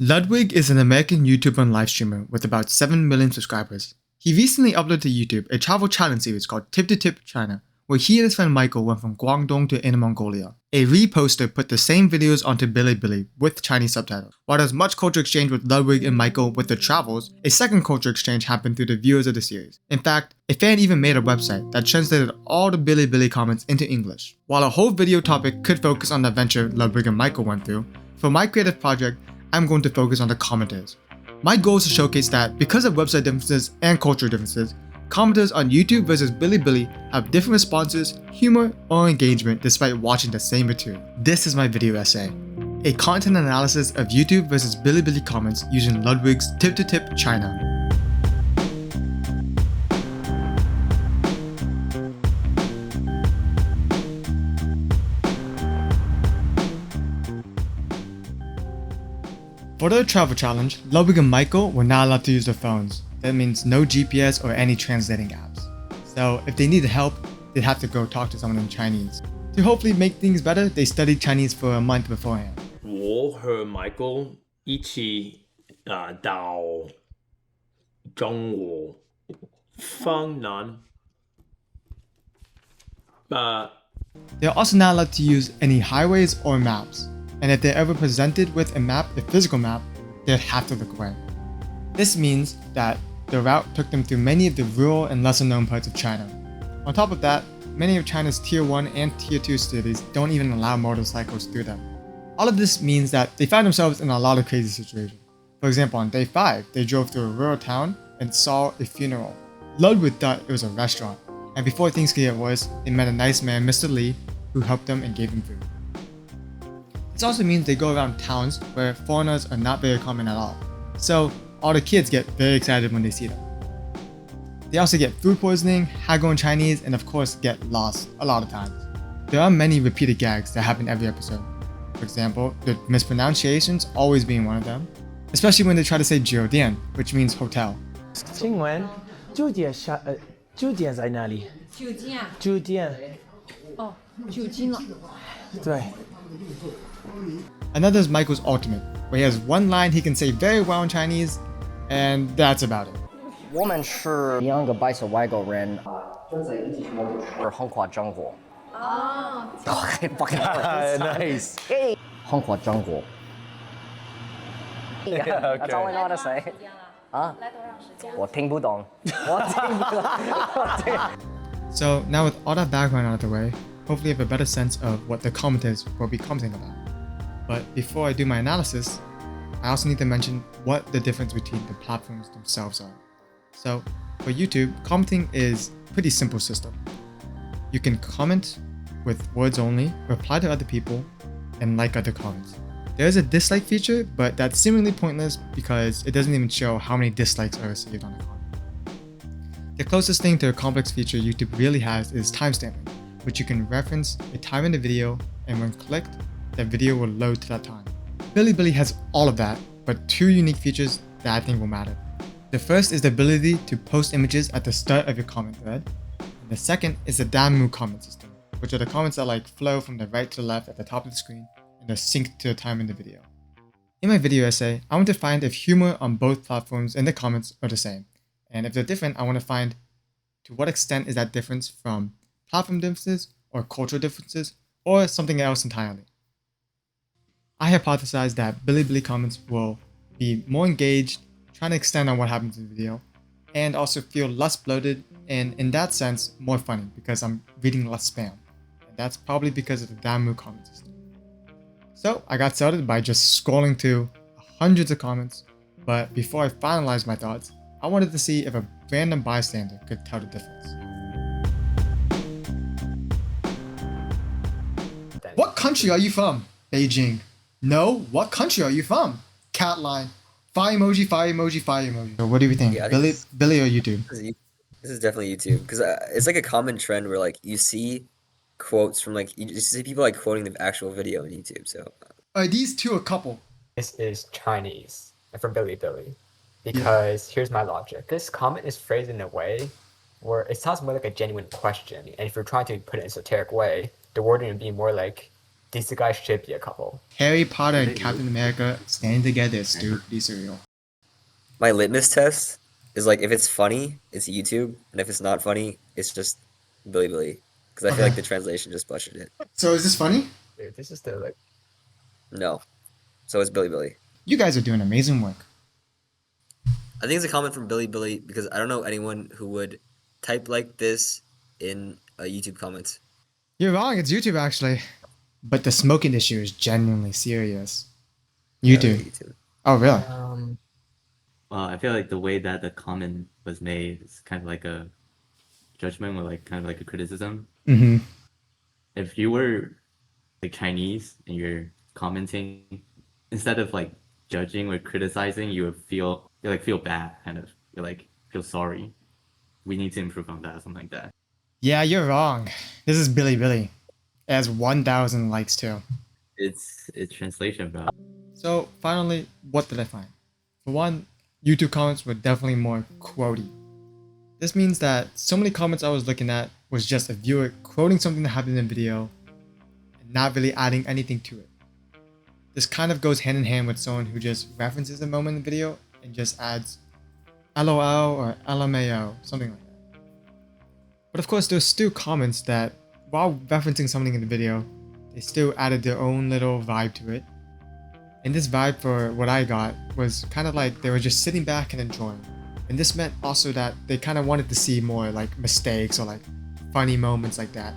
Ludwig is an American YouTuber and live streamer with about 7 million subscribers. He recently uploaded to YouTube a travel challenge series called Tip to Tip China, where he and his friend Michael went from Guangdong to Inner Mongolia. A reposter put the same videos onto bilibili with Chinese subtitles. While there was much culture exchange with Ludwig and Michael with their travels, a second culture exchange happened through the viewers of the series. In fact, a fan even made a website that translated all the bilibili comments into English. While a whole video topic could focus on the adventure Ludwig and Michael went through, for my creative project, I'm going to focus on the commenters. My goal is to showcase that because of website differences and cultural differences, commenters on YouTube versus bilibili have different responses, humor, or engagement despite watching the same material. This is my video essay, a content analysis of YouTube versus bilibili comments using Ludwig's Tip to Tip China. For the travel challenge, Ludwig and Michael were not allowed to use their phones. That means no GPS or any translating apps. So if they needed help, they'd have to go talk to someone in Chinese. To hopefully make things better, they studied Chinese for a month beforehand. 我和 Michael 一起到中国方南 They're also not allowed to use any highways or maps. And if they're ever presented with a map, a physical map, they'd have to look away. This means that the route took them through many of the rural and lesser known parts of China. On top of that, many of China's Tier 1 and Tier 2 cities don't even allow motorcycles through them. All of this means that they found themselves in a lot of crazy situations. For example, on day 5, they drove through a rural town and saw a funeral. Ludwig thought it was a restaurant, and before things could get worse, they met a nice man, Mr. Lee, who helped them and gave them food. This also means they go around towns where foreigners are not very common at all. So all the kids get very excited when they see them. They also get food poisoning, haggle in Chinese, and of course get lost a lot of times. There are many repeated gags that happen every episode. For example, the mispronunciations always being one of them, especially when they try to say 酒店, which means hotel. 请问酒店酒店在哪里？酒精啊？酒店。哦，酒精了。对。 Another is Michael's ultimate, where he has one line he can say very well in Chinese, and that's about it. 我们是两个白色外国人，站在一起是横跨中国。哦。Nice. 横跨中国。Yeah, that's all I know how to say. 啊？我听不懂。我听不懂。So now with all that background out of the way, hopefully you have a better sense of what the commenters will be commenting about. But before I do my analysis, I also need to mention what the difference between the platforms themselves are. So for YouTube, commenting is a pretty simple system. You can comment with words only, reply to other people, and like other comments. There is a dislike feature, but that's seemingly pointless because it doesn't even show how many dislikes are received on a comment. The closest thing to a complex feature YouTube really has is timestamping, which you can reference a time in the video, and when clicked, the video will load to that time. Bilibili has all of that, but two unique features that I think will matter. The first is the ability to post images at the start of your comment thread, and the second is the Danmu comment system, which are the comments that flow from the right to the left at the top of the screen and are synced to the time in the video. In my video essay, I want to find if humor on both platforms and the comments are the same, and if they're different, I want to find to what extent is that difference from platform differences or cultural differences or something else entirely. I hypothesized that bilibili comments will be more engaged, trying to extend on what happens in the video, and also feel less bloated and in that sense more funny because I'm reading less spam. And that's probably because of the Danmu comment system. So I got started by just scrolling through hundreds of comments, but before I finalized my thoughts, I wanted to see if a random bystander could tell the difference. What country are you from? Beijing. No, what country are you from? Cat line. Fire emoji, fire emoji, fire emoji. So what do you think? Yeah, Billy or YouTube? This is definitely YouTube because it's like a common trend where you see quotes from you just see people quoting the actual video on YouTube. So Are these two a couple? This is Chinese from Bilibili because here's my logic. This comment is phrased in a way where it sounds more like a genuine question, and if you're trying to put it in an esoteric way, the wording would be more like these two guys should be a couple. Harry Potter and Captain America standing together is still pretty surreal. My litmus test is like if it's funny, it's YouTube, and if it's not funny, it's just bilibili. Because I feel like Okay. the translation just butchered it. So is this funny? Dude, this is the like. No. So it's bilibili. You guys are doing amazing work. I think it's a comment from bilibili because I don't know anyone who would type like this in a YouTube comments. You're wrong, it's YouTube actually. But the smoking issue is genuinely serious. YouTube. YouTube. Oh, really? Well, I feel like the way that the comment was made is kind of like a judgment or like kind of like a criticism. Mm-hmm. If you were like Chinese and you're commenting, instead of like judging or criticizing, you would feel bad, kind of. You're like feel sorry. We need to improve on that, something like that. Yeah, you're wrong. This is bilibili. It has 1,000 likes too. It's translation, bro. So finally, what did I find? For one, YouTube comments were definitely more quotey. This means that so many comments I was looking at was just a viewer quoting something that happened in a video and not really adding anything to it. This kind of goes hand in hand with someone who just references a moment in the video and just adds LOL or LMAO, something like that. But of course, there's still comments that, while referencing something in the video, they still added their own little vibe to it. And this vibe, for what I got, was kind of like they were just sitting back and enjoying. And this meant also that they kind of wanted to see more like mistakes or like funny moments like that.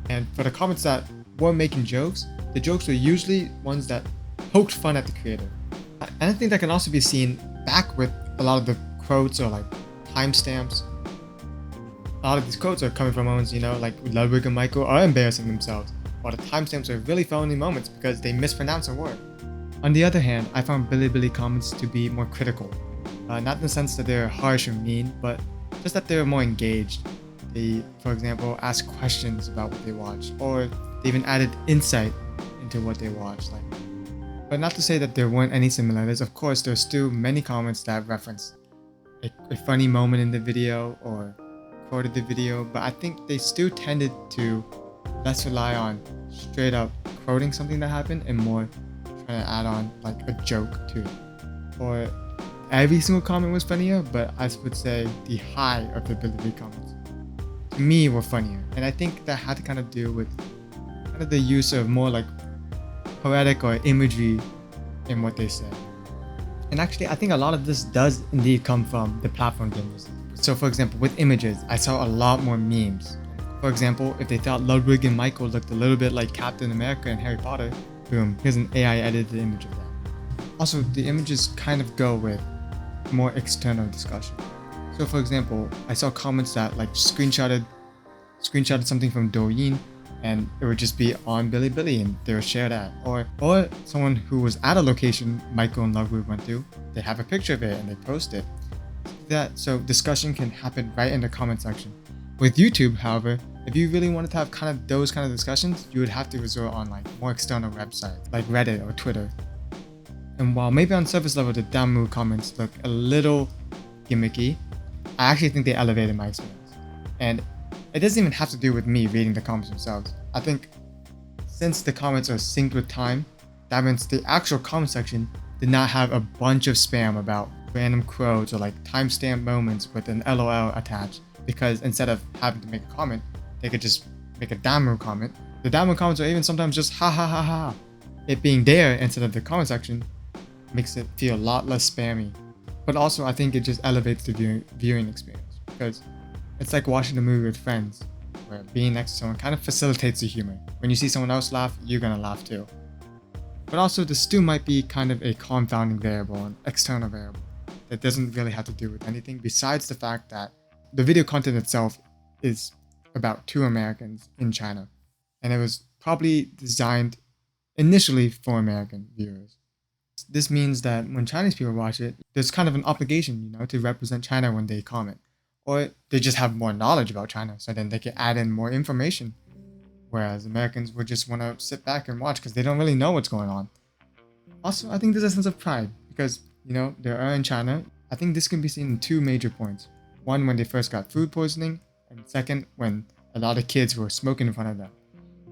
And for the comments that were making jokes, the jokes were usually ones that poked fun at the creator. And I think that can also be seen back with a lot of the quotes or like timestamps. A lot of these quotes are coming from moments, you know, like Ludwig and Michael are embarrassing themselves, while the timestamps are really phony moments because they mispronounce a word. On the other hand, I found bilibili comments to be more critical. Not in the sense that they're harsh or mean, but just that they're more engaged. They, for example, ask questions about what they watched, or they even added insight into what they watched. But not to say that there weren't any similarities. Of course, there's still many comments that reference a funny moment in the video or quoted the video, but I think they still tended to less rely on straight up quoting something that happened and more trying to add on like a joke to it. Or every single comment was funnier, but I would say the high of the bilibili comments to me were funnier. And I think that had to kind of do with kind of the use of more like poetic or imagery in what they said. And actually, I think a lot of this does indeed come from the platform gamers. So for example, with images, I saw a lot more memes. For example, if they thought Ludwig and Michael looked a little bit like Captain America and Harry Potter, boom, here's an AI edited image of that. Also, the images kind of go with more external discussion. So for example, I saw comments that like screenshotted something from Douyin, and it would just be on bilibili and they would share that. Or someone who was at a location Michael and Ludwig went to, they have a picture of it and they post it. So discussion can happen right in the comment section. With YouTube, however, if you really wanted to have kind of those kind of discussions, you would have to resort on like more external websites like Reddit or Twitter. And while maybe on surface level the Damu comments look a little gimmicky, I actually think they elevated my experience. And it doesn't even have to do with me reading the comments themselves. I think since the comments are synced with time, that means the actual comment section did not have a bunch of spam about random quotes or like timestamp moments with an LOL attached, because instead of having to make a comment, they could just make a Damu comment. The Damu comments are even sometimes just ha ha ha ha. It being there instead of the comment section makes it feel a lot less spammy. But also I think it just elevates the viewing experience, because it's like watching a movie with friends, where being next to someone kind of facilitates the humor. When you see someone else laugh, you're gonna laugh too. But also this still might be kind of a confounding variable, an external variable, that doesn't really have to do with anything besides the fact that the video content itself is about two Americans in China. And it was probably designed initially for American viewers. This means that when Chinese people watch it, there's kind of an obligation, you know, to represent China when they comment. Or they just have more knowledge about China, so then they can add in more information. Whereas Americans would just want to sit back and watch because they don't really know what's going on. Also, I think there's a sense of pride because, you know, they are in China. I think this can be seen in two major points. One, when they first got food poisoning, and second, when a lot of kids were smoking in front of them.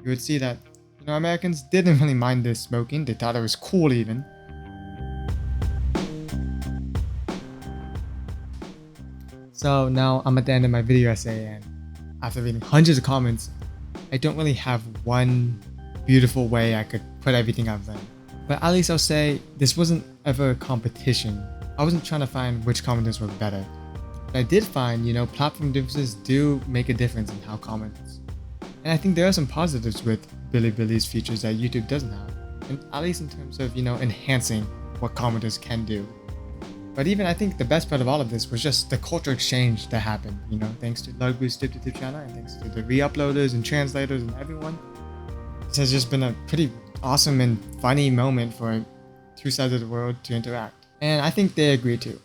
You would see that You know, Americans didn't really mind this smoking, they thought it was cool even. So now I'm at the end of my video essay, and after reading hundreds of comments, I don't really have one beautiful way I could put everything I've learned. But at least I'll say this wasn't ever a competition. I wasn't trying to find which commenters were better. But I did find, you know, platform differences do make a difference in how comments. And I think there are some positives with Bilibili's features that YouTube doesn't have. And at least in terms of, you know, enhancing what commenters can do. But even I think the best part of all of this was just the culture exchange that happened, you know, thanks to Lugboost's YouTube channel and thanks to the re-uploaders and translators and everyone. This has just been a pretty awesome and funny moment for two sides of the world to interact. And I think they agree too.